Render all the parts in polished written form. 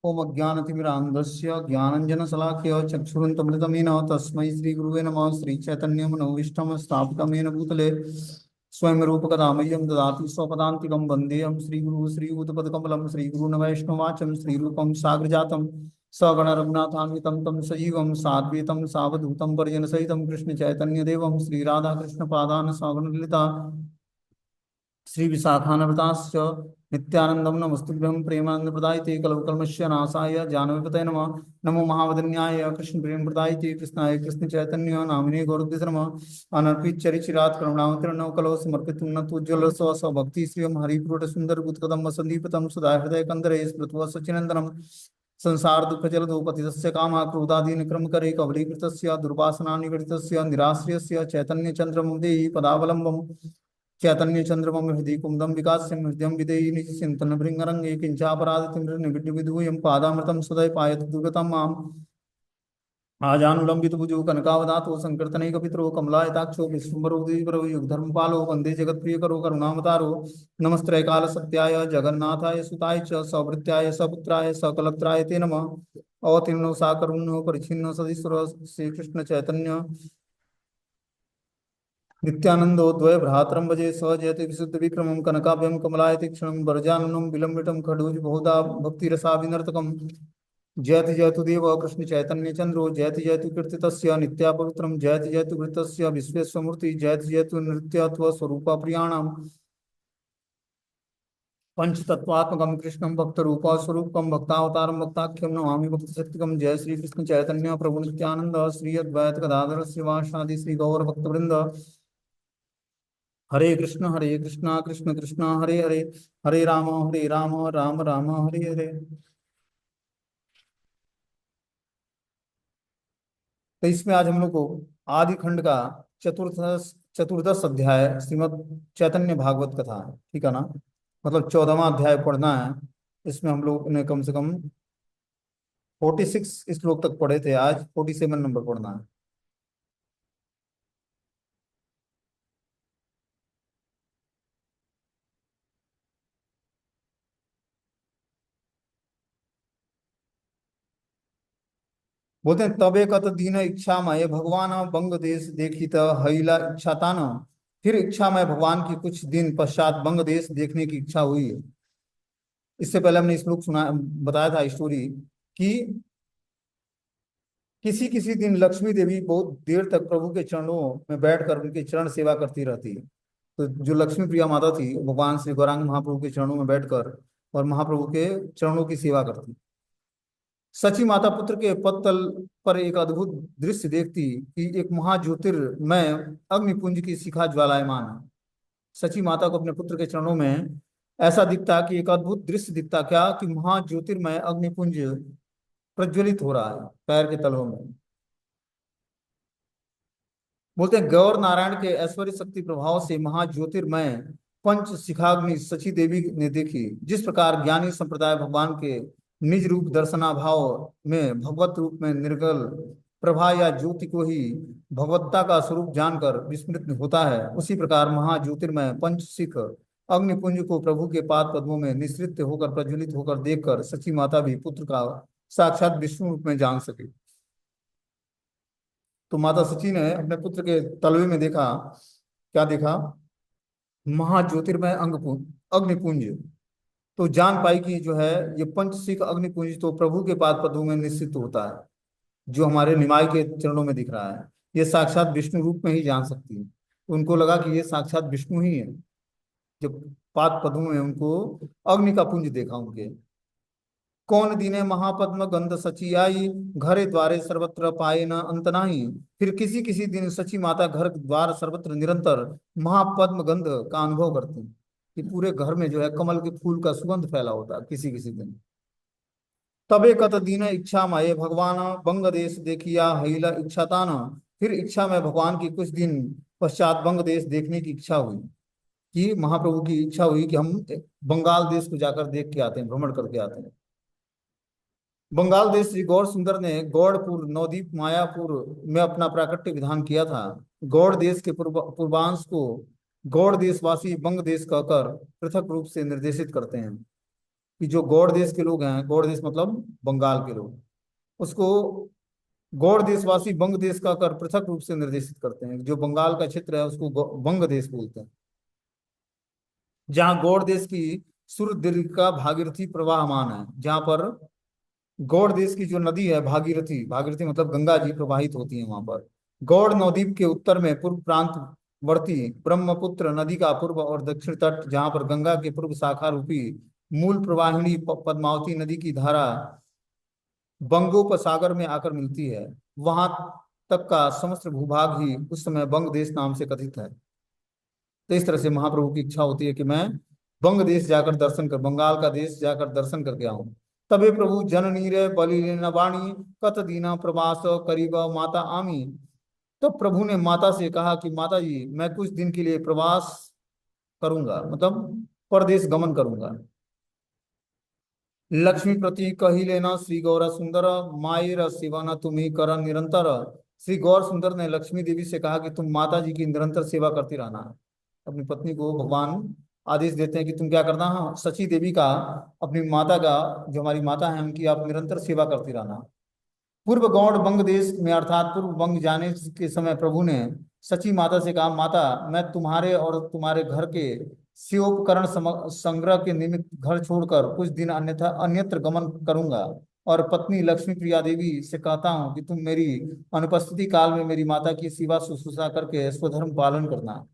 ओम अज्ञानतिमिरान्धस्य ज्ञानञ्जनशलाकया चक्षुरुन्मिलितमेन तस्मै श्रीगुरुवे नमः। श्रीचैतन्यमनोभीष्टं स्थापितं येन भूतले स्वयं रूपकदा मह्यं ददाति स्वपदान्तिकं वन्देऽहं श्रीगुरुः श्रीयुतपदकमलं श्रीगुरून् वैष्णवाचं श्रीरूपं साग्रजातं सगण रघुनाथान्वितं तं सजीवं साद्वैतं सावधूतं परिजनसहितं कृष्णचैतन्यदेवं श्रीराधाकृष्णपादान् सगणललिता श्री विशाखानवताश्च नित्यानंदम नमस्तुभ्यं प्रेमानंद प्रदायते कलवकल्मस्य नाशाय जानवीपतये नमः। नमो महावदन्याय कृष्ण प्रेम प्रदायते कृष्णाय कृष्ण चैतन्य नामिने गौरद्विष नमः। अनर्पित चरिचिरात करुणावतीर्ण कलो समर्पित उन्नत उज्ज्वल स्व भक्ति श्रियम हरिपुर सुंदर गुतकदम संदीपितम सुधा हृदय कंदरे स्मृत्वा सचिनंदनम संसार दुख जलदोपतितस्य कामा क्रोधादीन क्रम करे कबलीकृतस्य दुर्वासना निगडितस्य निराश्रयस्य चैतन्य चंद्रमं देहि पदावलंबम् चैतन्य चंद्रमं हृदि कुंदम विकास्यम हृदय विदेयी निज चिंतन भृंगरंगे किंचापराधितमृन्निविड्डविदूयं पादामृतं सदय पायत दुर्गतम माम आजानुलंबित भुजो कनकावदातो संकीर्तनैकपितरो कमलायताक्षो विश्वम्भरो द्विजवरो युगधर्मपालो वंदे जगत्प्रियकरो करुणावतारो नमस्त्रैकाल सत्याय जगन्नाथाय सुताय च सवृत्याय सपुत्राय सकलत्राय ते नमः। अवतीर्णो साकरुण्यो परिच्छिन्नो सदीश्वर श्रीकृष्ण चैतन्य नित्यानंदो द्वय भ्रातरम भजे सहजयति विशुद्ध विक्रमं कनकाभ्यं कमलायति क्षणं वरजाननं विलंबितं खडूज बहुधा भक्तिरसा विनर्तकम्। जयति जयतु देव कृष्ण चैतन्य चंद्रो जयति जयतु कीर्तितस्य नित्या पवित्रं जयति जयतु वृत्तस्य विश्वेश्वमूर्ति जयति जयतु नृत्यत्व स्वरूप प्रियाणाम पंचतत्वात्मकं कृष्णं भक्तरूप स्वरूपं भक्तावतारं भक्ताख्यं नमामि भक्तशक्तिकं। जय श्री कृष्ण चैतन्य प्रभु नित्यानंद श्री अद्वैत गदाधर श्रीवासादि श्री गौर भक्तवृंद। हरे कृष्ण कृष्ण कृष्ण हरे हरे हरे राम राम राम हरे हरे। तो इसमें आज हम लोग को आदि खंड का चतुर्थ चतुर्दश अध्याय श्रीमद् चैतन्य भागवत कथा है, ठीक है ना। मतलब 14वां अध्याय पढ़ना है। इसमें हम लोग ने कम से कम 46 श्लोक तक पढ़े थे, आज 47 नंबर पढ़ना है। बोलते हैं तबे कत दीन इच्छा मय भगवान बंग देश देखित हईला इच्छा न। फिर इच्छा मय भगवान की कुछ दिन पश्चात बंग देश देखने की इच्छा हुई है। इससे पहले हमने श्लोक सुना, बताया था स्टोरी कि किसी किसी दिन लक्ष्मी देवी बहुत देर तक प्रभु के चरणों में बैठकर उनकी चरण सेवा करती रहती है। तो जो लक्ष्मी प्रिया माता थी भगवान श्री गौरांग महाप्रभु के चरणों में बैठकर और महाप्रभु के चरणों की सेवा करती। सची माता पुत्र के पत्तल पर एक अद्भुत दृश्य देखती कि एक महाज्योतिर्मय अग्निपुंज की शिखा ज्वालायमान है। सची माता को अपने पुत्र के चरणों में ऐसा दिखता कि एक अद्भुत दृश्य दिखता, क्या कि महाज्योतिर्मय अग्निपुंज प्रज्वलित हो रहा है पैर के तलों में। बोलते हैं गौर नारायण के ऐश्वर्य शक्ति प्रभाव से महाज्योतिर्मय पंच शिखाग्नि सची देवी ने देखी। जिस प्रकार ज्ञानी संप्रदाय भगवान के निज रूप दर्शनाभाव में भगवत रूप में निर्गल प्रभा या ज्योति को ही भगवत्ता का स्वरूप जानकर विस्मृत होता है, उसी प्रकार महाज्योतिर्मय पंच शिख अग्निपुंज को प्रभु के पाद पद्मों में निश्रित होकर प्रज्वलित होकर देखकर सची माता भी पुत्र का साक्षात विष्णु रूप में जान सके। तो माता सची ने अपने पुत्र के तलवे में देखा, क्या देखा, महाज्योतिर्मय अंगपुंज अग्निपुंज। तो जान पाई कि जो है ये पंचशिख अग्निपुंज तो प्रभु के पाद पद्मों में निश्चित होता है, जो हमारे निमाई के चरणों में दिख रहा है। ये साक्षात विष्णु रूप में ही जान सकती है। तो उनको लगा कि ये साक्षात विष्णु ही है। जब पाद पद्मों में उनको अग्नि का पुंज देखा उनके। कौन दीने महापद्म गंध सची आई घरे द्वारे सर्वत्र पाए न अंत नाही। फिर किसी किसी दिन सची माता घर द्वार सर्वत्र निरंतर महापद्म गंध का अनुभव करती कि पूरे घर में जो है कमल के फूल का सुगंध फैला होता है किसी किसी दिन। तबे कत दीन इच्छा मय भगवान बंग देश देखिया हईला इच्छा न। फिर इच्छा में भगवान की कुछ दिन पश्चात बंग देश देखने की इच्छा हुई, कि महाप्रभु की इच्छा हुई कि हम बंगाल देश को जाकर देख के आते हैं, भ्रमण करके आते हैं। बंगाल देश श्री गौर सुंदर ने गौड़पुर नवदीप मायापुर में अपना प्राकट्य विधान किया था। गौड़ देश के पूर्वांश को गौड़ देशवासी बंग देश कहकर पृथक रूप से निर्देशित करते हैं। कि जो गौड़ देश के लोग हैं, गौड़ देश मतलब बंगाल के लोग, उसको गौड़ देशवासी बंग देश का कर पृथक रूप से निर्देशित करते हैं। जो बंगाल का क्षेत्र है उसको बंग देश बोलते हैं, जहाँ गौड़ देश की सूर्य दीर्घ का भागीरथी प्रवाहमान है। जहाँ पर गौड़ देश की जो नदी है भागीरथी, भागीरथी मतलब गंगा जी प्रवाहित होती है वहां पर। गौड़ नवद्वीप के उत्तर में पूर्व प्रांत वर्ती ब्रह्मपुत्र नदी का पूर्व और दक्षिण तट, जहाँ पर गंगा के पूर्व शाखा रूपी मूल प्रवाहिनी पद्मावती नदी की धारा बंगोपसागर में आकर मिलती है, वहां तक का समस्त भूभाग ही उस समय बंग देश नाम से कथित है। तो इस तरह से महाप्रभु की इच्छा होती है कि मैं बंग देश जाकर दर्शन कर, बंगाल का देश जाकर दर्शन करके आऊं। तबे प्रभु जननीर बलिलेन वाणी कत दीना प्रवास करीब माता आमी। तो प्रभु ने माता से कहा कि माता जी, मैं कुछ दिन के लिए प्रवास करूंगा, मतलब परदेश गमन करूंगा। लक्ष्मी प्रति कही लेना श्री गौर सुंदर मायर सेवा न तुम्ही कर निरंतर। श्री गौर सुंदर ने लक्ष्मी देवी से कहा कि तुम माता जी की निरंतर सेवा करती रहना। अपनी पत्नी को भगवान आदेश देते हैं कि तुम क्या करना, हाँ, सची देवी का, अपनी माता का, जो हमारी माता है उनकी आप निरंतर सेवा करती रहना। पूर्व गौड़ बंग देश में अर्थात पूर्व बंग जाने के समय प्रभु ने सची माता से कहा, माता मैं तुम्हारे और तुम्हारे घर के सेवोपकरण संग्रह के निमित्त घर छोड़कर कुछ दिन अन्यथा अन्यत्र गमन करूंगा, और पत्नी लक्ष्मी प्रिया देवी से कहता हूँ कि तुम मेरी अनुपस्थिति काल में मेरी माता की सेवा शुश्रूषा करके स्वधर्म पालन करना।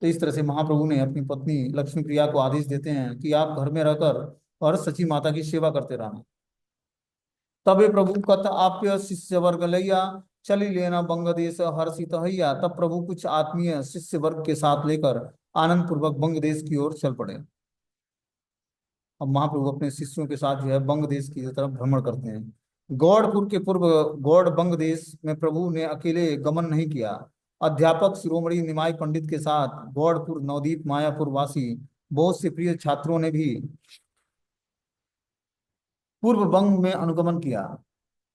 तो इस तरह से महाप्रभु ने अपनी पत्नी लक्ष्मी प्रिया को आदेश देते हैं कि आप घर में रहकर और सची माता की सेवा करते रहना। तबे प्रभु कत आप्य शिष्य वर्ग लैया चली लेना बंग देश हर्षित हैया। तब प्रभु कुछ आत्मीय शिष्य वर्ग के साथ लेकर आनंद पूर्वक बंग देश की ओर चल पड़े। अब महाप्रभु अपने शिष्यों के साथ जो है बंग देश की तरफ भ्रमण करते हैं। गौड़पुर के पूर्व गौड़ बंग देश में प्रभु ने अकेले गमन नहीं किया। अध्यापक शिरोमणि निमाई पंडित के साथ गौड़पुर नवदीप मायापुर वासी बहुत से प्रिय छात्रों ने भी पूर्व बंग में अनुगमन किया।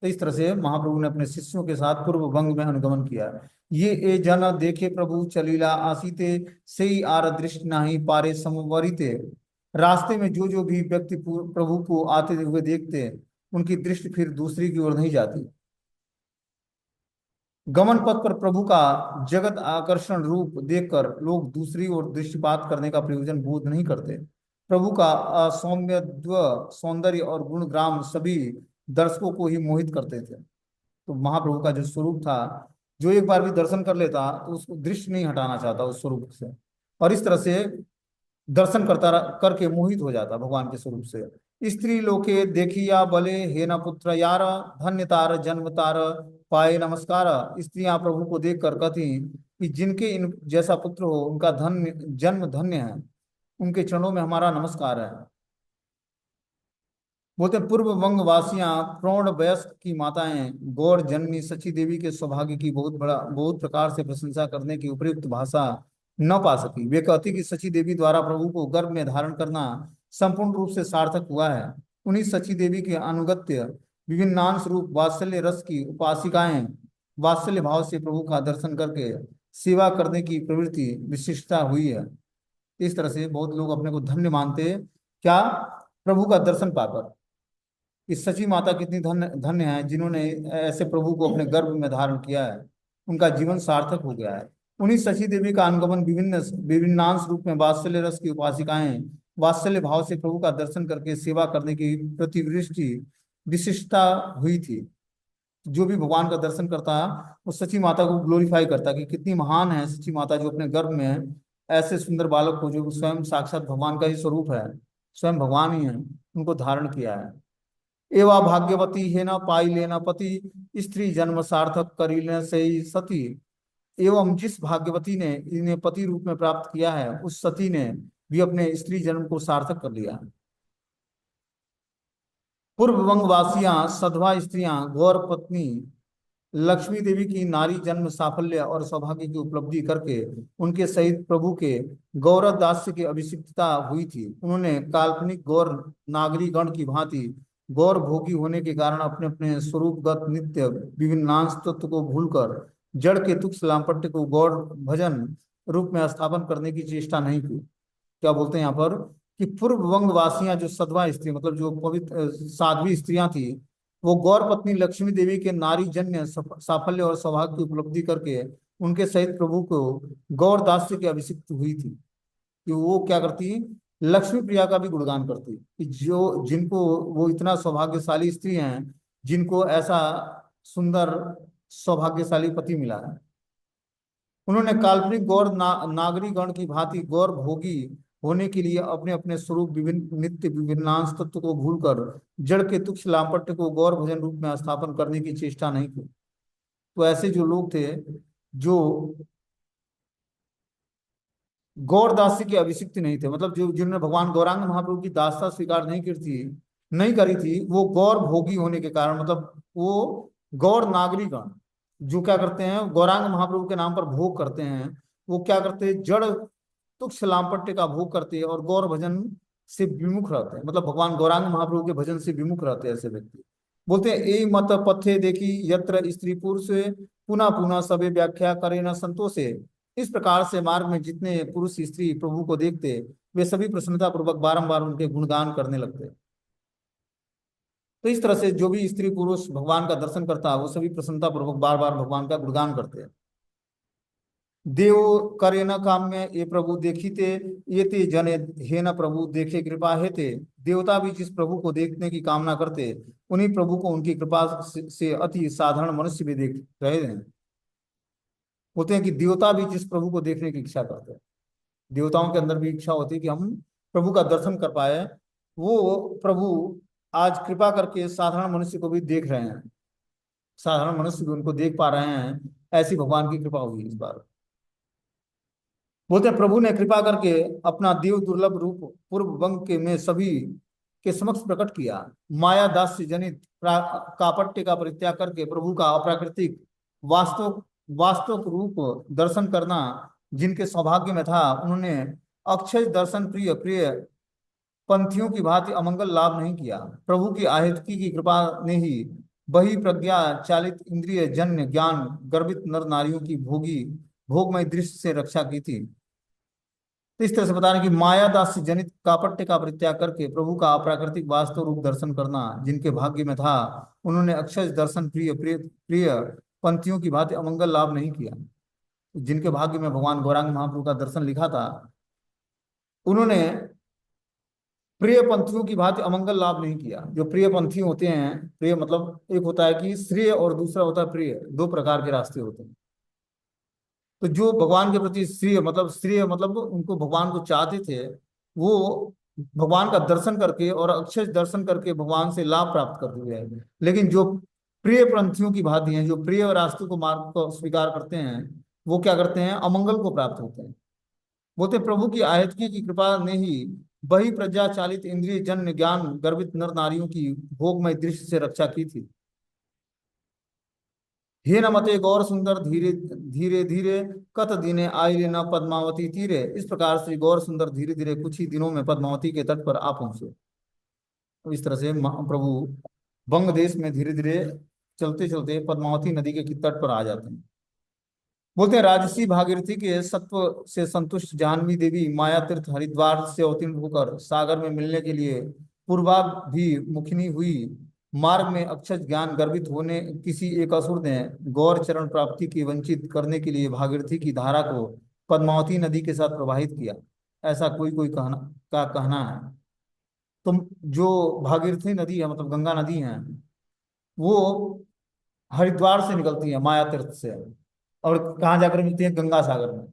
तो इस तरह से महाप्रभु ने अपने शिष्यों के साथ पूर्व बंग में अनुगमन किया। ये ए जन देखे प्रभु चलीला आसीते से ही आर दृष्टि नाही पारे समवरिते। रास्ते में जो जो भी व्यक्ति प्रभु को आते हुए देखते, उनकी दृष्टि फिर दूसरी की ओर नहीं जाती। गमन पथ पर प्रभु का जगत आकर्षण रूप देखकर लोग दूसरी ओर दृष्टिपात करने का प्रयोजन बोध नहीं करते। प्रभु का असौम्य सौंदर्य और गुणग्राम सभी दर्शकों को ही मोहित करते थे। तो महाप्रभु का जो स्वरूप था, जो एक बार भी दर्शन कर लेता तो उसको दृष्टि नहीं हटाना चाहता उस स्वरूप से, और इस तरह से दर्शन करके मोहित हो जाता भगवान के स्वरूप से। स्त्री लोके देखिया बले हे न पुत्र यार धन्य तार जन्म तार पाए नमस्कार। स्त्रियां प्रभु को देख कर कहती कि जिनके इन जैसा पुत्र हो उनका धन्य जन्म धन्य है, उनके चरणों में हमारा नमस्कार है। बोलते हैं, पूर्व वंग वासियां प्रौढ़ वयस्क की माताएं गौर जननी सची देवी के सौभाग्य की बहुत प्रकार से प्रशंसा करने की उपयुक्त भाषा न पा सकी। वे कहती कि सची देवी द्वारा प्रभु को गर्भ में धारण करना संपूर्ण रूप से सार्थक हुआ है। उन्हीं सची देवी के अनुगत्य विभिन्नांश रूप वात्सल्य रस की उपासिकाएं वात्सल्य भाव से प्रभु का दर्शन करके सेवा करने की प्रवृत्ति विशिष्टता हुई है। इस तरह से बहुत लोग अपने को धन्य मानते हैं, क्या, प्रभु का दर्शन पाकर। कि सची माता कितनी धन्य धन्य है जिन्होंने ऐसे प्रभु को अपने गर्भ में धारण किया है, उनका जीवन सार्थक हो गया है। उन्हीं सची देवी का अनुगमन विभिन्नांश रूप में वात्सल्य रस की उपासिकाएं वात्सल्य भाव से प्रभु का दर्शन करके सेवा करने की प्रतिवृष्टि विशिष्टता हुई थी। जो भी भगवान का दर्शन करता है वो सची माता को ग्लोरीफाई करता है कि कितनी महान है सची माता, जो अपने गर्भ में ऐसे सुंदर बालक को, जो स्वयं साक्षात भगवान का ही स्वरूप है, स्वयं भगवान ही है, उनको धारण किया है। एवा भाग्यवती है न पाई लेना पति स्त्री जन्म सार्थक करी लेना सही सती। एवं जिस भाग्यवती ने इन्हें पति रूप में प्राप्त किया है, उस सती ने भी अपने स्त्री जन्म को सार्थक कर लिया। पूर्व वंगवासियां सधवा स्त्रियां गौर पत्नी लक्ष्मी देवी की नारी जन्म साफल्य और सौभाग्य की उपलब्धि करके उनके सहित प्रभु के गौरव दास्य की अभिषिक्तता हुई थी। उन्होंने काल्पनिक गौर नागरी गण की भांति गौर भोगी होने के कारण अपने अपने स्वरूपगत नित्य विभिन्नांश तत्व को भूलकर जड़ के तुक्ष लामपट्य को गौर भजन रूप में स्थापन करने की चेष्टा नहीं की। क्या बोलते हैं यहाँ पर कि पूर्व वंग वासियां जो सधवा स्त्री मतलब जो पवित्र साध्वी स्त्रियां थी, वो गौर पत्नी लक्ष्मी देवी के नारी जन्य साफल्य और सौभाग्य की उपलब्धि करके उनके सहित प्रभु को गौर दास्य की अभिषिक्त हुई थी। कि वो क्या करती, लक्ष्मी प्रिया का भी गुणगान करती कि जो जिनको वो इतना सौभाग्यशाली स्त्री हैं, जिनको ऐसा सुंदर सौभाग्यशाली पति मिला है। उन्होंने काल्पनिक गौर नागरी गण की भांति गौर भोगी होने के लिए अपने अपने स्वरूप विभिन्न नित्य विभिन्नांश तत्व को भूलकर जड़ के तुक्ष लामपट्य को गौर भजन रूप में स्थापन करने की चेष्टा नहीं की। तो ऐसे जो लोग थे जो गौर दासी की अभिषिक्त नहीं थे, मतलब जो जिन्होंने भगवान गौरांग महाप्रभु की दासता स्वीकार नहीं करी थी, वो गौर भोगी होने के कारण, मतलब वो गौर नागरिकगण जो क्या करते हैं, गौरांग महाप्रभु के नाम पर भोग करते हैं, वो क्या करते हैं, जड़ तुक्ष लामपट्य का भोग करते हैं और गौर भजन से विमुख रहते हैं, मतलब भगवान गौरांग महाप्रभु के भजन से विमुख रहते हैं ऐसे व्यक्ति। बोलते हैं ए मत पथे देखी यत्र स्त्री पुरुष पुनः पुनः सबे व्याख्या करे न संतोषे। इस प्रकार से मार्ग में जितने पुरुष स्त्री प्रभु को देखते, वे सभी प्रसन्नता पूर्वक बारंबार उनके गुणगान करने लगते। तो इस तरह से जो भी स्त्री पुरुष भगवान का दर्शन करता है, वो सभी प्रसन्नता पूर्वक बार बार भगवान का गुणगान करते हैं। देव करे न काम्य ये प्रभु देखिते, ये ते जने हे न प्रभु देखे कृपा हेते। देवता भी जिस प्रभु को देखने की कामना करते, उन्हीं प्रभु को उनकी कृपा से अति साधारण मनुष्य भी देख रहे हैं। होते हैं कि देवता भी जिस प्रभु को देखने की इच्छा करते हैं, देवताओं के अंदर भी इच्छा होती है कि हम प्रभु का दर्शन कर पाए। वो प्रभु आज कृपा करके साधारण मनुष्य को भी देख रहे हैं, साधारण मनुष्य भी उनको देख पा रहे हैं, ऐसी भगवान की कृपा हुई इस बार। बोलते हैं प्रभु ने कृपा करके अपना देव दुर्लभ रूप पूर्व वंग के में सभी के समक्ष प्रकट किया। माया दास से जनित कापट्य का परित्याग करके प्रभु का अप्राकृतिक वास्तव वास्तव रूप दर्शन करना जिनके सौभाग्य में था, उन्होंने अक्षय दर्शन प्रिय प्रिय पंथियों की भांति अमंगल लाभ नहीं किया। प्रभु की आहितकी की कृपा ने ही बही प्रज्ञा चालित इंद्रिय जन्य ज्ञान गर्भित नर नारियों की भोगमय दृश्य से रक्षा की थी। तो इस तरह से बता रहे हैं कि माया दास से जनित कापट्य का परित्याग करके प्रभु का अप्राकृतिक वास्तव रूप दर्शन करना जिनके भाग्य में था, उन्होंने अक्षय दर्शन प्रिय प्रिय प्रिय पंथियों की भांति अमंगल लाभ नहीं किया। जिनके भाग्य में भगवान गौरांग महाप्रभु का दर्शन लिखा था, उन्होंने प्रिय पंथियों की भांति अमंगल लाभ नहीं किया। जो प्रिय पंथी होते हैं, प्रिय मतलब एक होता है कि श्रेय और दूसरा होता है प्रिय, दो प्रकार के रास्ते होते हैं। तो जो भगवान के प्रति श्रेय मतलब उनको भगवान को चाहते थे, वो भगवान का दर्शन करके और अक्षय दर्शन करके भगवान से लाभ प्राप्त करते हुए हैं। लेकिन जो प्रिय पंथियों की भांति हैं, जो प्रिय रास्ते को मार्ग को स्वीकार करते हैं, वो क्या करते हैं, अमंगल को प्राप्त होते हैं। बोलते प्रभु की आयतकी की कृपा ने ही बही प्रज्ञा चालित इंद्रिय जन्य ज्ञान गर्भित नर नारियों की भोगमय दृश्य से रक्षा की थी। हे न मते गौर सुंदर धीरे धीरे धीरे कत दिने आइले न पद्मावती तीरे। इस प्रकार से गौर सुंदर धीरे धीरे कुछ ही दिनों में पद्मावती के तट पर आ पहुंचे। तो इस तरह से प्रभु बंग देश में धीरे धीरे चलते चलते पद्मावती नदी के तट पर आ जाते हैं। बोलते हैं राजसी भागीरथी के सत्व से संतुष्ट जाह्नवी देवी माया तीर्थ हरिद्वार से अवतीर्ण होकर सागर में मिलने के लिए पूर्वाभिमुखिनी हुई। मार्ग में अक्षय ज्ञान गर्भित होने किसी एक असुर ने गौर चरण प्राप्ति की वंचित करने के लिए भागीरथी की धारा को पद्मावती नदी के साथ प्रवाहित किया, ऐसा कोई कोई कहना है। तो जो भागीरथी नदी है, मतलब गंगा नदी है, वो हरिद्वार से निकलती है माया तीर्थ से, और कहाँ जाकर मिलती है, गंगा सागर में।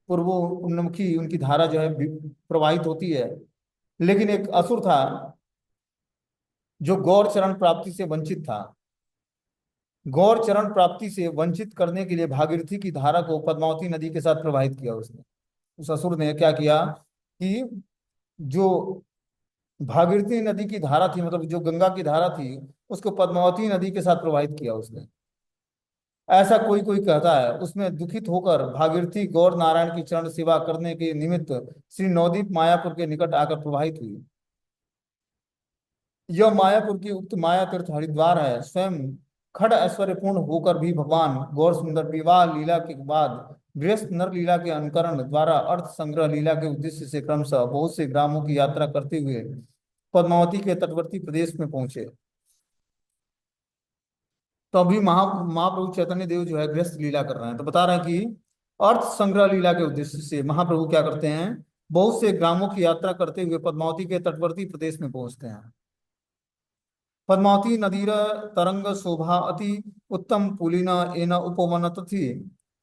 पूर्वो उन्मुखी उनकी धारा जो है प्रवाहित होती है। लेकिन एक असुर था जो गौर चरण प्राप्ति से वंचित था। गौर चरण प्राप्ति से वंचित करने के लिए भागीरथी की धारा को पद्मावती नदी के साथ प्रवाहित किया उसने। उस असुर ने क्या किया कि जो भागीरथी नदी की धारा थी, मतलब जो गंगा की धारा थी, उसको पद्मावती नदी के साथ प्रवाहित किया उसने, ऐसा कोई कोई कहता है। उसमें दुखित होकर भागीरथी गौर नारायण की चरण सेवा करने के निमित्त श्री नवदीप मायापुर के निकट आकर प्रवाहित हुई। यह मायापुर की उक्त माया तीर्थ हरिद्वार है। स्वयं खड़ ऐश्वर्य पूर्ण होकर भी भगवान गौर सुंदर विवाह लीला के बाद गृहस्थ नर लीला के अनुकरण द्वारा अर्थ संग्रह लीला के उद्देश्य से क्रमशः बहुत से ग्रामों की यात्रा करते हुए पद्मावती के तटवर्ती प्रदेश में पहुंचे। तो अभी महाप्रभु चैतन्य देव जो है गृहस्थ लीला कर रहे हैं, तो बता रहे हैं कि अर्थ संग्रह लीला के उद्देश्य से महाप्रभु क्या करते हैं, बहुत से ग्रामों की यात्रा करते हुए पद्मावती के तटवर्ती प्रदेश में पहुंचते हैं। पद्मावती नदीर तरंग शोभा अति उत्तम पुलिना एन उपवनत थी।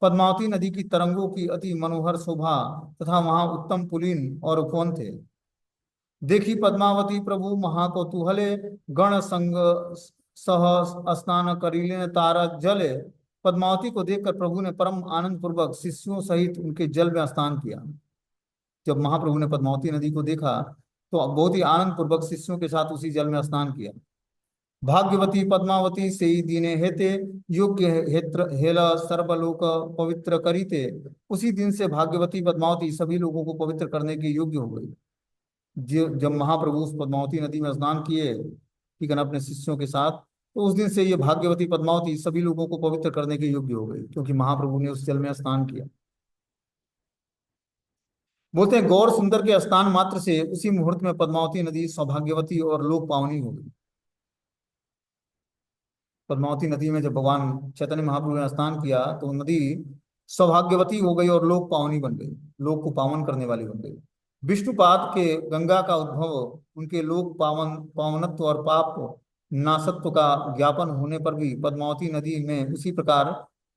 पद्मावती नदी की तरंगों की अति मनोहर शोभा तथा वहां उत्तम पुलिन और उपवन थे। देखी पद्मावती प्रभु महाकौतूहले गण संग सह स्नान करीले तारा जले। पद्मावती को देखकर प्रभु ने परम आनंद पूर्वक शिष्यों सहित उनके जल में स्नान किया। जब महाप्रभु ने पद्मावती नदी को देखा तो बहुत ही आनंद पूर्वक शिष्यों के साथ उसी जल में स्नान किया। भाग्यवती पद्मावती से ही दीने हेते योग्य हेत्र हेला सर्वलोक पवित्र करीते। उसी दिन से भाग्यवती पद्मावती सभी लोगों को पवित्र करने के योग्य हो गई। जब महाप्रभु उस पद्मावती नदी में स्नान किए, ठीक है ना, अपने शिष्यों के साथ, तो उस दिन से ये भाग्यवती पद्मावती सभी लोगों को पवित्र करने के योग्य हो गई, क्योंकि महाप्रभु ने उस जल में स्नान किया। बोलते हैं गौर सुंदर के स्नान मात्र से उसी मुहूर्त में पद्मावती नदी सौभाग्यवती और लोक पावनी हो गई। पद्मावती नदी में जब भगवान चैतन्य महाप्रभु ने स्नान किया तो नदी सौभाग्यवती हो गई और लोक पावनी बन गई, लोक को पावन करने वाली बन गई। विष्णुपाद के गंगा का उद्भव उनके लोक पावनत्व और पाप नाशत्व का ज्ञापन होने पर भी पद्मावती नदी में उसी प्रकार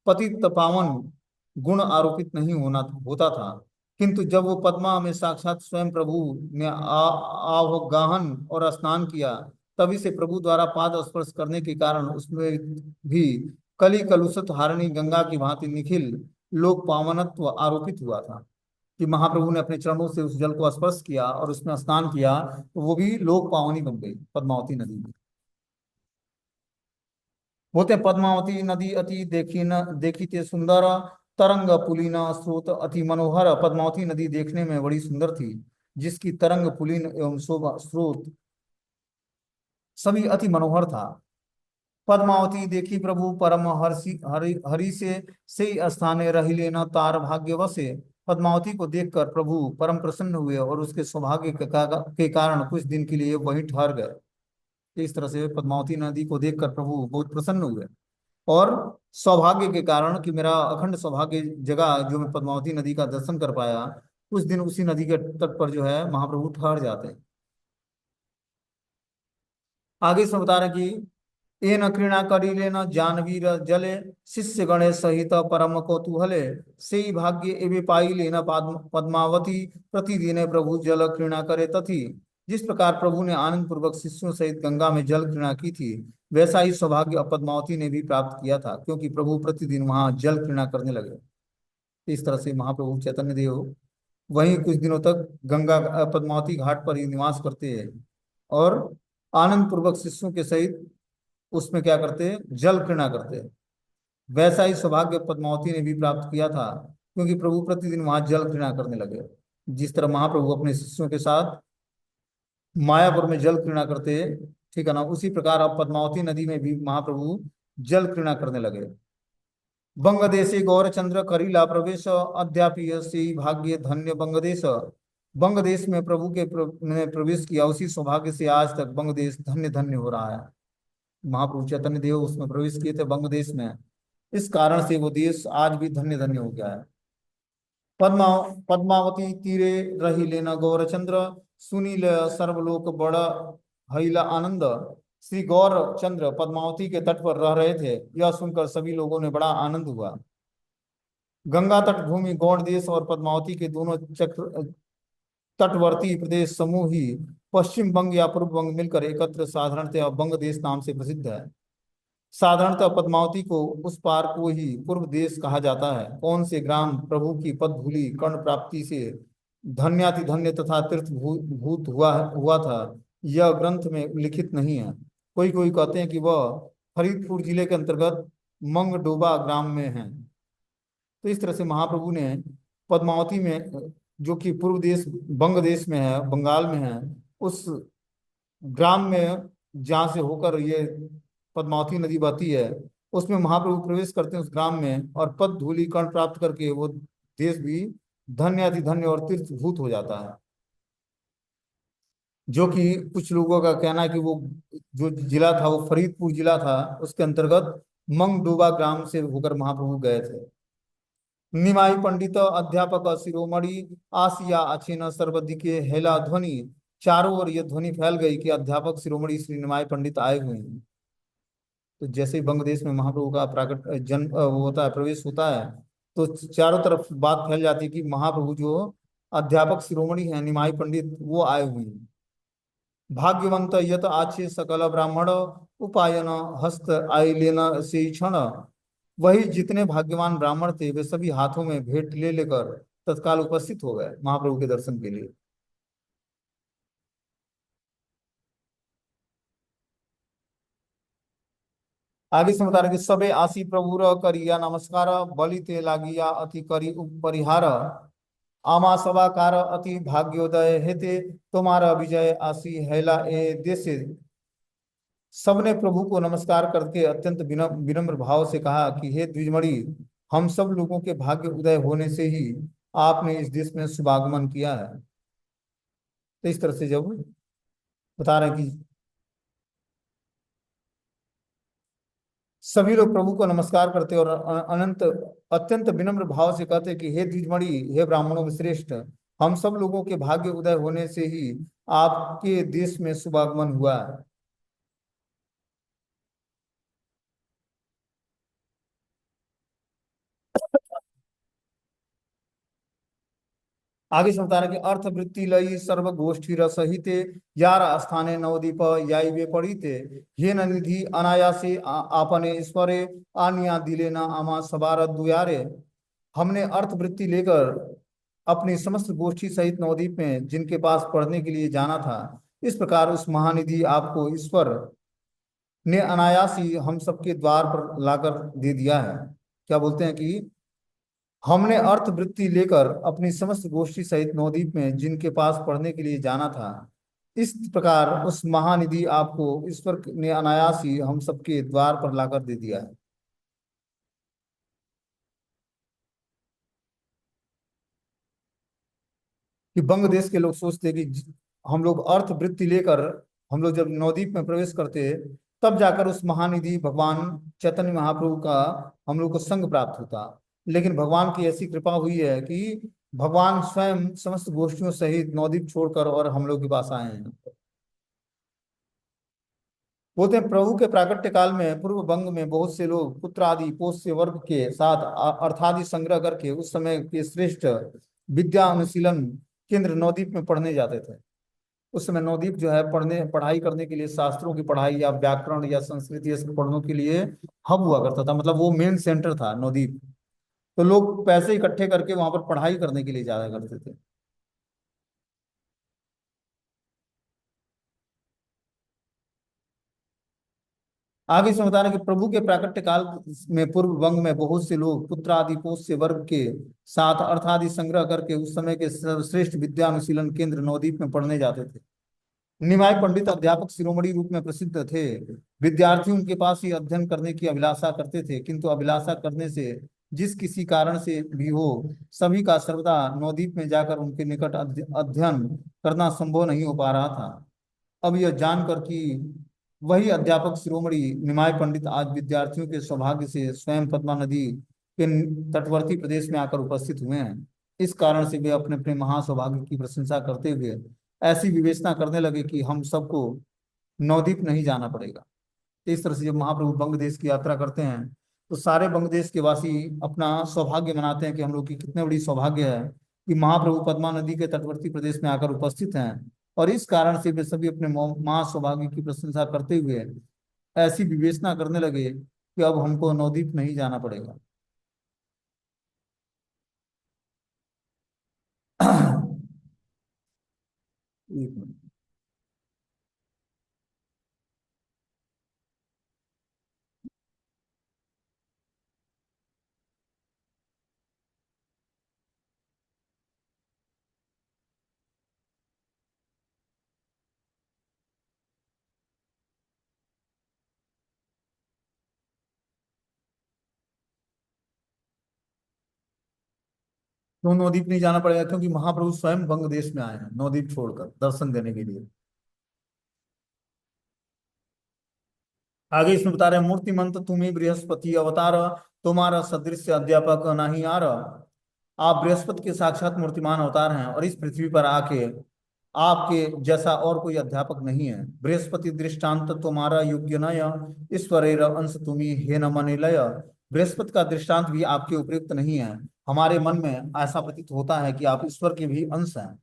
पतित पावन गुण आरोपित नहीं होना होता था। किंतु जब वो पद्मा में साक्षात स्वयं प्रभु ने आवगाहन और स्नान किया, तभी से प्रभु द्वारा पाद स्पर्श करने के कारण उसमें भी कली कलुषित हारिणी गंगा की भांति निखिल लोक पावनत्व आरोपित हुआ था। कि महाप्रभु ने अपने चरणों से उस जल को स्पर्श किया और उसमें स्नान किया, तो वो भी लोक पावनी बन गई पद्मावती नदी में। बोलते हैं पद्मावती नदी अति देखी न देखी सुंदर तरंग पुलिन स्रोत अति मनोहर। पद्मावती नदी देखने में बड़ी सुंदर थी, जिसकी तरंग पुलिन एवं शोभा स्रोत सभी अति मनोहर था। पद्मावती देखी प्रभु परम हर्षि हरि हरि से स्थाने रही लेना तार भाग्य वसे। पद्मावती को देखकर प्रभु परम प्रसन्न हुए और उसके सौभाग्य के कारण कुछ दिन के लिए वहीं ठहर गए। इस तरह से पद्मावती नदी को देखकर प्रभु बहुत प्रसन्न हुए और सौभाग्य के कारण कि मेरा अखंड सौभाग्य जगह जो मैं पद्मावती नदी का दर्शन कर पाया, कुछ दिन उसी नदी के तट पर जो है महाप्रभु ठहर जाते हैं। आगे इसमें बता रहे हैं कि एन क्रीड़ा करीले न जानवीर जले शिष्य गणेश सहित परम कौतूहले से भाग्य एवं पाई लेना पद्मावती प्रतिदिन प्रभु जल क्रीड़ा करे तथी। जिस प्रकार प्रभु ने आनंद पूर्वक शिष्यों सहित गंगा में जल क्रीड़ा की थी, वैसा ही सौभाग्य पद्मावती ने भी प्राप्त किया था, क्योंकि प्रभु प्रतिदिन वहां जल क्रीड़ा करने लगे। इस तरह से महाप्रभु चैतन्य देव वहीं कुछ दिनों तक गंगा पद्मावती घाट पर ही निवास करते हैं और आनंद पूर्वक शिष्यों के सहित उसमें क्या करते हैं, जल क्रीड़ा करते हैं। वैसा ही सौभाग्य पद्मावती ने भी प्राप्त किया था, क्योंकि प्रभु प्रतिदिन वहां जल क्रीड़ा करने लगे। जिस तरह महाप्रभु अपने शिष्यों के साथ मायापुर में जल क्रीड़ा करते, ठीक है ना, उसी प्रकार अब पद्मावती नदी में भी महाप्रभु जल क्रीड़ा करने लगे। बंगदेशे गौरचंद्र करीला प्रवेश अद्यापि यसी भाग्य धन्य बंगदेश। बंगदेश में प्रभु के ने प्रवेश किया, उसी सौभाग्य से आज तक बंगदेश धन्य धन्य हो रहा है। महाप्रभु चैतन्य देव उसमें प्रवेश किए थे बंगदेश में, इस कारण से वो देश आज भी धन्य धन्य हो गया है। पद्मा पद्मावती तीरे रही लेना गौरचंद्र सुनील सर्वलोक बड़ा हईला आनंद। श्री गौर चंद्र पद्मावती के तट पर रह रहे थे, यह सुनकर सभी लोगों ने बड़ा आनंद हुआ। गंगा तट भूमि गौड़ देश और पद्मावती के दोनों चक्र तटवर्ती प्रदेश समूह ही पश्चिम बंग या पूर्व बंग मिलकर एकत्र साधारणतः बंग देश नाम से प्रसिद्ध है। साधारणतः पद्मावती को उस पार को ही पूर्व देश कहा जाता है। कौन से ग्राम प्रभु की पद धूलि कर्ण प्राप्ति से धन्याति धन्य तथा तीर्थ भूत हुआ था, यह ग्रंथ में लिखित नहीं है। कोई कोई कहते हैं कि वह फरीदपुर जिले के अंतर्गत मंगडोबा ग्राम में है। तो इस तरह से महाप्रभु ने पद्मावती में, जो कि पूर्व देश बंग देश में है, बंगाल में है, उस ग्राम में जहाँ से होकर ये पद्मावती नदी बहती है, उसमें महाप्रभु प्रवेश करते हैं उस ग्राम में, और पद धूलि कर्ण प्राप्त करके वो देश भी धन्य अति धन्य और तीर्थभूत हो जाता है। जो कि कुछ लोगों का कहना है कि वो जो जिला था वो फरीदपुर जिला था, उसके अंतर्गत मंगडोबा ग्राम से होकर महाप्रभु गए थे। निमाई पंडित अध्यापक शिरोमणि आसिया अचेन सर्वदिके हेला ध्वनि। चारों ओर यह ध्वनि फैल गई कि अध्यापक शिरोमणि श्री निमाई पंडित आए हुए हैं। तो जैसे ही बंगदेश में महाप्रभु का प्राकट जन्म वो होता है, प्रवेश होता है, तो चारों तरफ बात फैल जाती है कि महाप्रभु जो अध्यापक शिरोमणि हैं निमाई पंडित, वो आए हुए हैं। भाग्यवंत यत आचे सकल ब्राह्मण उपायन हस्त आइलेन से क्षण। वही जितने भाग्यवान ब्राह्मण थे वे सभी हाथों में भेंट ले लेकर तत्काल उपस्थित हो गए महाप्रभु के दर्शन के लिए। आगे से बता रहे कि सबे आसी प्रभुर करिया नमस्कार। बलि ते लागिया अति करी उपरिहार। आमा सभाकार अति भाग्योदय हेते तुम्हारा विजय आसी हैला ए देसे। सबने प्रभु को नमस्कार करके अत्यंत विनम्र भाव से कहा कि हे द्विजमणि, हम सब लोगों के भाग्य उदय होने से ही आपने इस देश में शुभागमन किया है। तो इस तरह से जब बता रहे हैं कि सभी लोग प्रभु को नमस्कार करते और अनंत अत्यंत विनम्र भाव से कहते कि हे द्विजमणि, हे ब्राह्मणों में श्रेष्ठ, हम सब लोगों के भाग्य उदय होने से ही आपके देश में शुभागमन हुआ है। आगे समझा रहे कि अर्थ वृत्ति लई सर्व गोष्ठी रसहिते यार स्थाने नवदीप याई वे पढ़ीते। ये निधि अनायासे आपने ईश्वरे आनिया दिले न आमा सबार दुयारे। हमने अर्थ वृत्ति लेकर अपनी समस्त गोष्ठी सहित नवदीप में जिनके पास पढ़ने के लिए जाना था, इस प्रकार उस महानिधि आपको ईश्वर ने अनायास ही हम सबके द्वार पर लाकर दे दिया है। क्या बोलते हैं कि हमने अर्थ वृत्ति लेकर अपनी समस्त गोष्ठी सहित नवदीप में जिनके पास पढ़ने के लिए जाना था, इस प्रकार उस महानिधि आपको ईश्वर ने अनायास ही हम सबके द्वार पर लाकर दे दिया है। कि बंग देश के लोग सोचते कि हम लोग अर्थ वृत्ति लेकर हम लोग जब नवदीप में प्रवेश करते, तब जाकर उस महानिधि भगवान चैतन्य महाप्रभु का हम लोग को संग प्राप्त होता। लेकिन भगवान की ऐसी कृपा हुई है कि भगवान स्वयं समस्त गोष्ठियों सहित नवदीप छोड़कर और हम लोग के पास आए हैं। बोलते हैं प्रभु के प्राकट्य काल में पूर्व बंग में बहुत से लोग पुत्र आदि पोष्य वर्ग के साथ अर्थादि संग्रह करके उस समय के श्रेष्ठ विद्या अनुशीलन केंद्र नवदीप में पढ़ने जाते थे। उस समय नवदीप जो है पढ़ने पढ़ाई करने के लिए, शास्त्रों की पढ़ाई या व्याकरण या संस्कृत ये सब पढ़ने के लिए हब हुआ करता था, मतलब वो मेन सेंटर था नवदीप। तो लोग पैसे इकट्ठे करके वहां पर पढ़ाई करने के लिए जाया करते थे। आगे से बता रहे हैं कि प्रभु के प्राकट्य काल में पूर्व वंग में बहुत से लोग पुत्र आदि पोष्य वर्ग के साथ अर्थादि संग्रह करके उस समय के सर्वश्रेष्ठ विद्या अनुशीलन केंद्र नवदीप में पढ़ने जाते थे। निमाय पंडित अध्यापक शिरोमणि रूप में प्रसिद्ध थे। विद्यार्थी उनके पास ही अध्ययन करने की अभिलाषा करते थे, किंतु अभिलाषा करने से जिस किसी कारण से भी हो, सभी का सर्वदा नवदीप में जाकर उनके निकट अध्ययन करना संभव नहीं हो पा रहा था। अब यह जानकर कि वही अध्यापक शिरोमणि निमाय पंडित आज विद्यार्थियों के सौभाग्य से स्वयं पद्मा नदी के तटवर्ती प्रदेश में आकर उपस्थित हुए हैं, इस कारण से वे अपने अपने महासौभाग्य की प्रशंसा करते हुए ऐसी विवेचना करने लगे कि हम सबको नवदीप नहीं जाना पड़ेगा। इस तरह से जब महाप्रभु बंग देश की यात्रा करते हैं, तो सारे बंग देश के वासी अपना सौभाग्य मनाते हैं कि हम लोग की कितने बड़ी सौभाग्य है कि महाप्रभु पद्मा नदी के तटवर्ती प्रदेश में आकर उपस्थित हैं। और इस कारण से वे सभी अपने महासौभाग्य की प्रशंसा करते हुए ऐसी विवेचना करने लगे कि अब हमको नवदीप नहीं जाना पड़ेगा। एक मिनट। क्यों नवद्वीप नहीं जाना पड़ेगा? क्योंकि महाप्रभु स्वयं बंग देश में आए हैं नवद्वीप छोड़कर दर्शन देने के लिए। आगे इसमें बता रहे हैं, मूर्तिमंत तुम्हें बृहस्पति अवतार, तुम्हारा सदृश अध्यापक नहीं आ रहा। आप बृहस्पति के साक्षात मूर्तिमान अवतार हैं और इस पृथ्वी पर आके आपके जैसा और कोई अध्यापक नहीं है। बृहस्पति दृष्टांत तुम्हारा योग्य नय, ईश्वरेर अंश तुम्ही हे न मनिलय। बृहस्पति का दृष्टांत भी आपके उपयुक्त नहीं है। हमारे मन में ऐसा प्रतीत होता है कि आप ईश्वर के भी अंश हैं।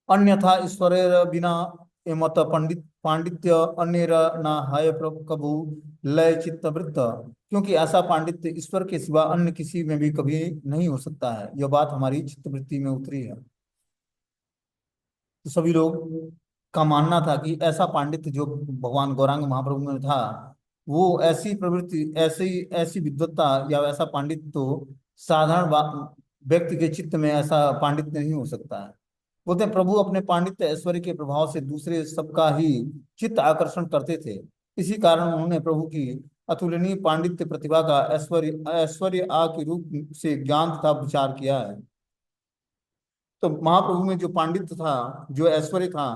अन्यथा ईश्वरेर बिना एमत पंडित पांडित्य अन्येर न हय कबू लय चित्तवृत्त। क्योंकि ऐसा पांडित्य ईश्वर के सिवा अन्य किसी में भी कभी नहीं हो सकता है। यह बात हमारी चित्तवृत्ति में उतरी है। तो सभी लोग का मानना था कि ऐसा पांडित्य जो भगवान गौरांग महाप्रभु में था, वो ऐसी प्रवृत्ति, ऐसी ऐसी विद्वत्ता या ऐसा पांडित्य तो साधारण व्यक्ति के चित्त में ऐसा पांडित्य नहीं हो सकता है। बोलते हैं, प्रभु अपने पांडित्य ऐश्वर्य के प्रभाव से दूसरे सबका ही चित्त आकर्षण करते थे। इसी कारण उन्होंने प्रभु की अतुलनीय पांडित्य प्रतिभा का ऐश्वर्य ऐश्वर्य आ के रूप से ज्ञान तथा विचार किया है। तो महाप्रभु में जो पांडित्य था, जो ऐश्वर्य था,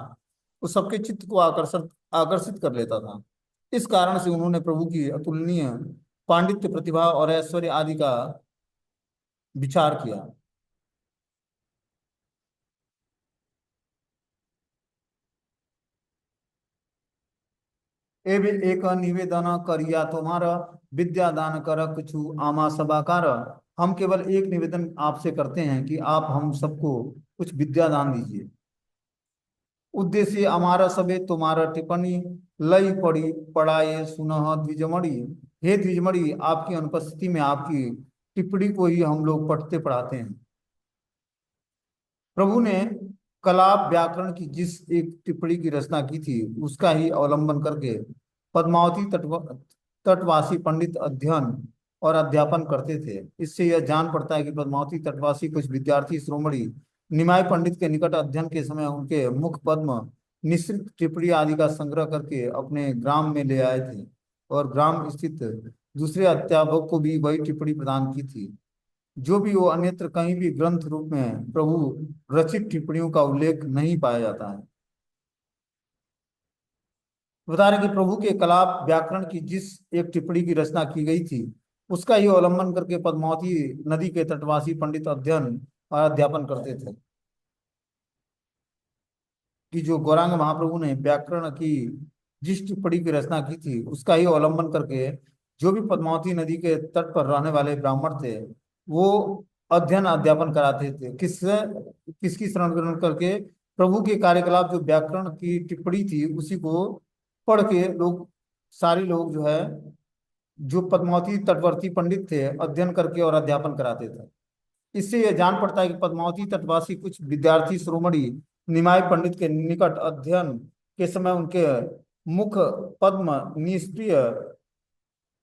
वो सबके चित्त को आकर्षण आकर्षित कर लेता था। इस कारण से उन्होंने प्रभु की अतुलनीय पांडित्य प्रतिभा और ऐश्वर्य आदि का विचार किया। एवं एक निवेदन करिया तुम्हारा, विद्या दान कर कुछु आमा सबाकार। हम केवल एक निवेदन आपसे करते हैं कि आप हम सबको कुछ विद्या दान दीजिए। उद्देश्य हमारा सबे तुम्हारा टिप्पणी लई पड़ी पढ़ाए सुनह द्विजमणि। हे द्विजमणि, आपकी अनुपस्थिति में आपकी टिप्पणी को ही हम लोग पढ़ते पढ़ाते हैं। प्रभु ने कला व्याकरण की जिस एक टिप्पणी की रचना की थी, उसका ही अवलंबन करके पद्मावती तटवासी पंडित अध्ययन और अध्यापन करते थे। इससे यह जान पड़ता है कि पद्मावती तटवासी कुछ विद्यार्थी श्रोमणी निमाय पंडित के निकट अध्ययन के समय उनके मुख पद्म निश्रित टिप्पणी आदि का संग्रह करके अपने ग्राम में ले आए थे और ग्राम स्थित दूसरे अध्यापक को भी वही टिप्पणी प्रदान की थी, जो भी वो अन्यत्र कहीं भी ग्रंथ रूप में प्रभु रचित टिप्पणियों का उल्लेख नहीं पाया जाता है। बता रहे कि प्रभु के कलाप व्याकरण की जिस एक टिप्पणी की रचना की गई थी, उसका ही अवलंबन करके पद्मावती नदी के तटवासी पंडित अध्ययन और अध्यापन करते थे। कि जो गौरांग महाप्रभु ने व्याकरण की जिस टिप्पणी की रचना की थी, उसका ही अवलंबन करके जो भी पद्मावती नदी के तट पर रहने वाले ब्राह्मण थे, वो अध्ययन अध्यापन कराते थे। किसकी शरण ग्रहण करके? प्रभु के कार्यकलाप जो व्याकरण की टिप्पणी थी, उसी को पढ़ के लोग, सारे लोग जो है, जो पद्मावती तटवर्ती पंडित थे, अध्ययन करके और अध्यापन कराते थे। इससे यह जान पड़ता है कि पद्मावती तटवासी कुछ विद्यार्थी शिरोमणि निमाय पंडित के निकट अध्ययन के समय उनके मुख पद्म निष्क्रिय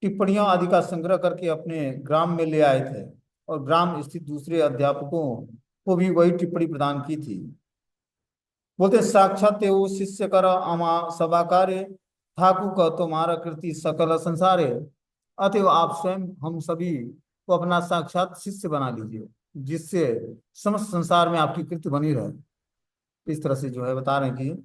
टिप्पणियों आदि का संग्रह करके अपने ग्राम में ले आए थे और ग्राम स्थित दूसरे अध्यापकों को भी वही टिप्पणी प्रदान की थी। बोलते साक्षात ते वो शिष्य कर अमा सभा कार्य, ठाकुर का तुम्हारा कृति सकल संसारे। अतएव आप स्वयं हम सभी को अपना साक्षात शिष्य बना लीजिए, जिससे समस्त संसार में आपकी कृति बनी रहे। इस तरह से जो है बता रहे हैं कि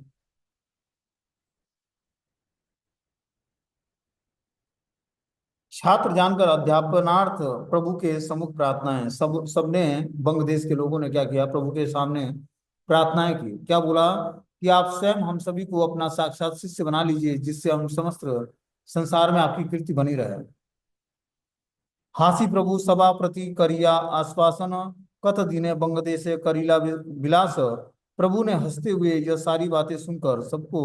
छात्र जानकर अध्यापनार्थ प्रभु के सम्मुख प्रार्थनाएं, सबने बंग देश के लोगों ने क्या किया? प्रभु के सामने प्रार्थनाएं की। क्या बोला? कि आप स्वयं हम सभी को अपना साक्षात शिष्य बना लीजिए, जिससे हम समस्त संसार में आपकी कीर्ति बनी रहे। हासी प्रभु सभा प्रति करिया आश्वासन, कत दिने बंग देश करीला विलास। प्रभु ने हंसते हुए यह सारी बातें सुनकर सबको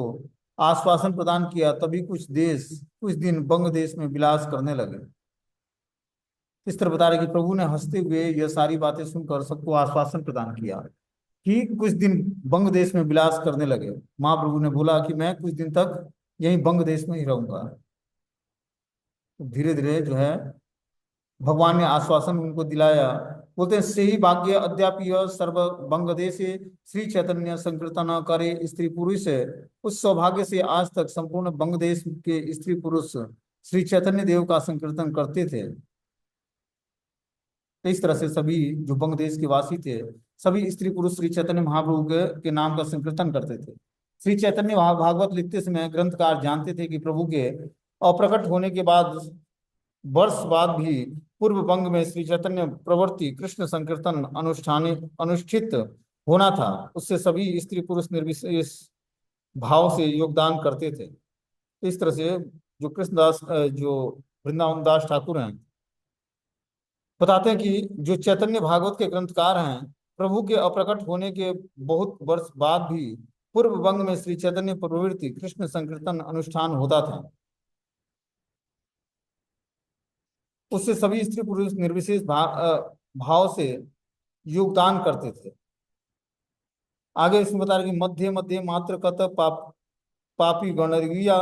आश्वासन प्रदान किया। तभी कुछ दिन बंग देश में विलास करने लगे। इस तरह बता रहे कि प्रभु ने हंसते हुए यह सारी बातें सुनकर सबको आश्वासन प्रदान किया कि कुछ दिन बंग देश में विलास करने लगे। महाप्रभु ने बोला कि मैं कुछ दिन तक यहीं बंग देश में ही रहूंगा। तो धीरे धीरे जो है भगवान ने आश्वासन उनको दिलाया। बोलते हैं, से ही भाग्य अद्यापि सर्व बंग देश श्री चैतन्य संकीर्तन करे स्त्री पुरुष। उस सौभाग्य से आज तक संपूर्ण बंग देश के स्त्री पुरुष श्री चैतन्य देव का संकीर्तन करते थे। तो इस तरह से सभी जो बंग देश के वासी थे, सभी स्त्री पुरुष श्री चैतन्य महाप्रभु के नाम का संकीर्तन करते थे। श्री चैतन्य भागवत लिखते समय ग्रंथकार जानते थे कि प्रभु के अप्रकट होने के बाद वर्ष बाद भी पूर्व बंग में श्री चैतन्य प्रवृत्ति कृष्ण संकीर्तन अनुष्ठित होना था। उससे सभी स्त्री पुरुष निर्विशेष भाव से योगदान करते थे। इस तरह से जो कृष्णदास जो वृंदावन दास ठाकुर हैं, बताते हैं कि जो चैतन्य भागवत के ग्रंथकार हैं, प्रभु के अप्रकट होने के बहुत वर्ष बाद भी पूर्व बंग में श्री चैतन्य प्रवृत्ति कृष्ण संकीर्तन अनुष्ठान होता था। उससे सभी स्त्री पुरुष निर्विशेष भाव से योगदान करते थे। आगे इसमें बता रहे कि मध्य मध्य मात्र कत पापी गणरिया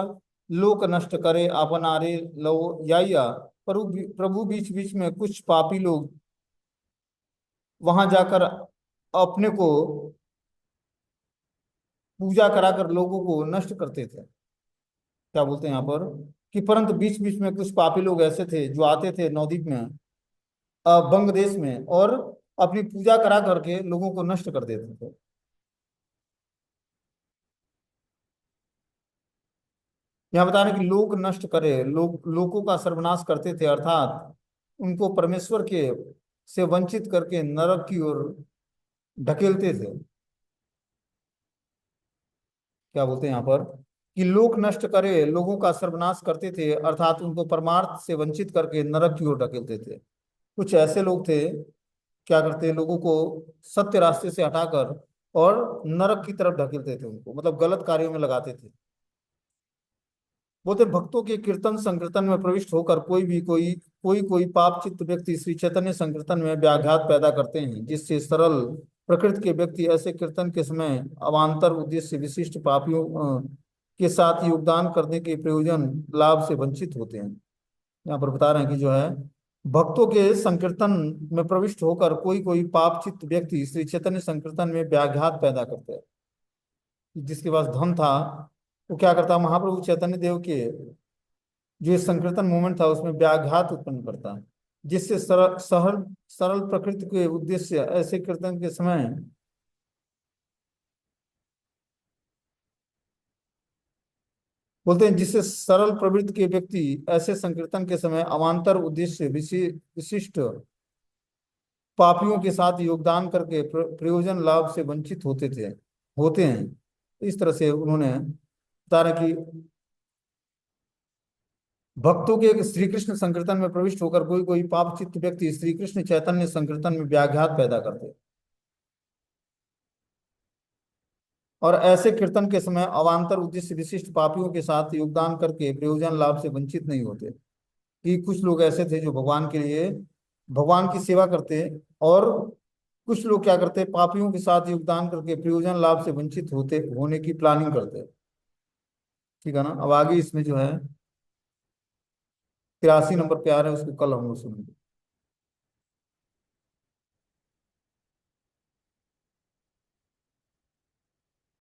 लोक नष्ट करे अपनारे लो या प्रभु प्रभु बीच बीच में कुछ पापी लोग वहां जाकर अपने को पूजा कराकर लोगों को नष्ट करते थे। क्या बोलते हैं यहाँ पर कि परंतु बीच बीच में कुछ पापी लोग ऐसे थे जो आते थे नवद्वीप में, बंग देश में, और अपनी पूजा करा करके लोगों को नष्ट कर देते थे। यहाँ बता रहे कि लोग नष्ट करे, लोगों का सर्वनाश करते थे, अर्थात उनको परमेश्वर के से वंचित करके नरक की ओर ढकेलते थे। क्या बोलते हैं यहाँ पर कि लोग नष्ट करे, लोगों का सर्वनाश करते थे, अर्थात उनको परमार्थ से वंचित करके नरक की ओर ढकेलते थे। कुछ ऐसे लोग थे, क्या करते, लोगों को सत्य रास्ते से हटाकर और नरक की तरफ ढकेलते थे, उनको मतलब गलत कार्यों में लगाते थे। बोलते भक्तों के कीर्तन संकीर्तन में प्रविष्ट होकर कोई पाप चित्त व्यक्ति श्री चैतन्य संकीर्तन में व्याघात पैदा करते हैं, जिससे सरल प्रकृति के व्यक्ति ऐसे कीर्तन के समय अवान्तर उद्देश्य विशिष्ट पापियों के साथ योगदान करने के प्रयोजन लाभ से वंचित होते हैं। यहाँ पर बता रहे हैं कि जो है भक्तों के संकीर्तन में प्रविष्ट होकर कोई पाप चित्त व्यक्ति श्री चैतन्य संकीर्तन में व्याघात पैदा करते हैं। जिसके पास धन था वो क्या करता, महाप्रभु चैतन्य देव के जो संकीर्तन मूवमेंट था उसमें व्याघात उत्पन्न करता, जिससे सरल सरल प्रकृति के उद्देश्य ऐसे कीर्तन के समय बोलते हैं, जिससे सरल प्रवृत्ति के व्यक्ति ऐसे संकीर्तन के समय अवान्तर उद्देश्य विशिष्ट पापियों के साथ योगदान करके प्रयोजन लाभ से वंचित होते हैं। इस तरह से उन्होंने बता रहे कि भक्तों के श्री कृष्ण संकीर्तन में प्रविष्ट होकर कोई पाप चित्त व्यक्ति श्री कृष्ण चैतन्य संकीर्तन में व्याघात पैदा करते, और ऐसे कीर्तन के समय अवान्तर उद्देश्य विशिष्ट पापियों के साथ योगदान करके प्रयोजन लाभ से वंचित नहीं होते। कि कुछ लोग ऐसे थे जो भगवान के लिए भगवान की सेवा करते, और कुछ लोग क्या करते, पापियों के साथ योगदान करके प्रयोजन लाभ से वंचित होने की प्लानिंग करते। ठीक है ना। अब आगे इसमें जो है 83 नंबर पे आ रहे हैं, उसको कल हम लोग सुनेंगे।